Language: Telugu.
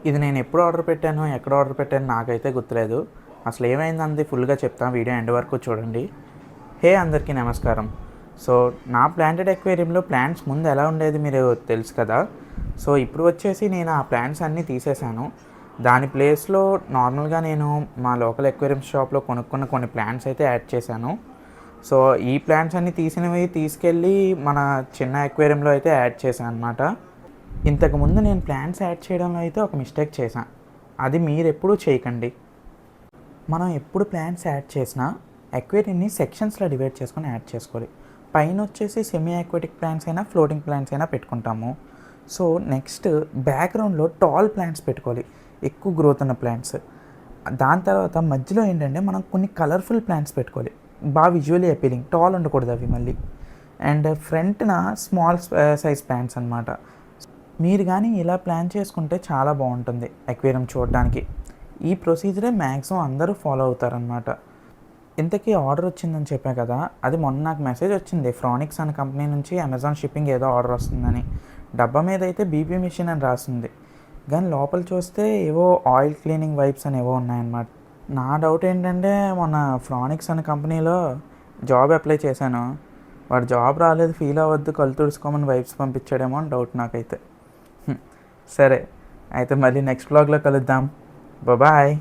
ఇది నేను ఎప్పుడు ఆర్డర్ పెట్టానో, ఎక్కడ ఆర్డర్ పెట్టానో నాకైతే గుర్తులేదు. అసలు ఏమైందంది ఫుల్గా చెప్తాను, వీడియో ఎండ్ వరకు చూడండి. హే అందరికీ నమస్కారం. సో నా ప్లాంటెడ్ అక్వేరియంలో ప్లాంట్స్ ముందు ఎలా ఉండేది మీరు తెలుసు కదా. సో ఇప్పుడు వచ్చేసి నేను ఆ ప్లాంట్స్ అన్నీ తీసేశాను. దాని ప్లేస్లో నార్మల్గా నేను మా లోకల్ అక్వేరియం షాప్లో కొనుక్కున్న కొన్ని ప్లాంట్స్ అయితే యాడ్ చేశాను. సో ఈ ప్లాంట్స్ అన్నీ తీసినవి తీసుకెళ్ళి మన చిన్న అక్వేరియంలో అయితే యాడ్ చేశాను అనమాట. ఇంతకుముందు నేను ప్లాంట్స్ యాడ్ చేయడంలో అయితే ఒక మిస్టేక్ చేశాను. అది మీరు ఎప్పుడూ చేయకండి. మనం ఎప్పుడు ప్లాంట్స్ యాడ్ చేసినా అక్వేరియంని సెక్షన్స్లో డివైడ్ చేసుకొని యాడ్ చేసుకోవాలి. పైన వచ్చేసి సెమీ అక్వాటిక్ ప్లాంట్స్ అయినా ఫ్లోటింగ్ ప్లాంట్స్ అయినా పెట్టుకుంటాము. సో నెక్స్ట్ బ్యాక్గ్రౌండ్లో టాల్ ప్లాంట్స్ పెట్టుకోవాలి, ఎక్కువ గ్రోత్ ఉన్న ప్లాంట్స్. దాని తర్వాత మధ్యలో ఏంటంటే మనం కొన్ని కలర్ఫుల్ ప్లాంట్స్ పెట్టుకోవాలి, బాగా విజువల్లీ అపీలింగ్, టాల్ ఉండకూడదు అవి మళ్ళీ. అండ్ ఫ్రంట్న స్మాల్ సైజ్ ప్లాంట్స్ అనమాట. మీరు కానీ ఇలా ప్లాన్ చేసుకుంటే చాలా బాగుంటుంది అక్వేరియం చూడడానికి. ఈ ప్రొసీజరే మ్యాక్సిమం అందరూ ఫాలో అవుతారనమాట. ఇంతకీ ఆర్డర్ వచ్చిందని చెప్పా కదా, అది మొన్న నాకు మెసేజ్ వచ్చింది ఫ్రానిక్స్ అనే కంపెనీ నుంచి అమెజాన్ షిప్పింగ్ ఏదో ఆర్డర్ వస్తుందని. డబ్బా మీద అయితే బీబీ మిషన్ అని రాసింది, కానీ లోపల చూస్తే ఏవో ఆయిల్ క్లీనింగ్ వైప్స్ అని ఏవో ఉన్నాయన్నమాట. నా డౌట్ ఏంటంటే మొన్న ఫ్రానిక్స్ అనే కంపెనీలో జాబ్ అప్లై చేశాను, వాడు జాబ్ రాలేదు ఫీల్ అవ్వద్దు కళ్ళు తుడుచుకోమని వైప్స్ పంపించాడేమో అని డౌట్ నాకైతే. సరే అయితే మళ్ళీ నెక్స్ట్ వ్లాగ్లో కలుద్దాం. బాయ్.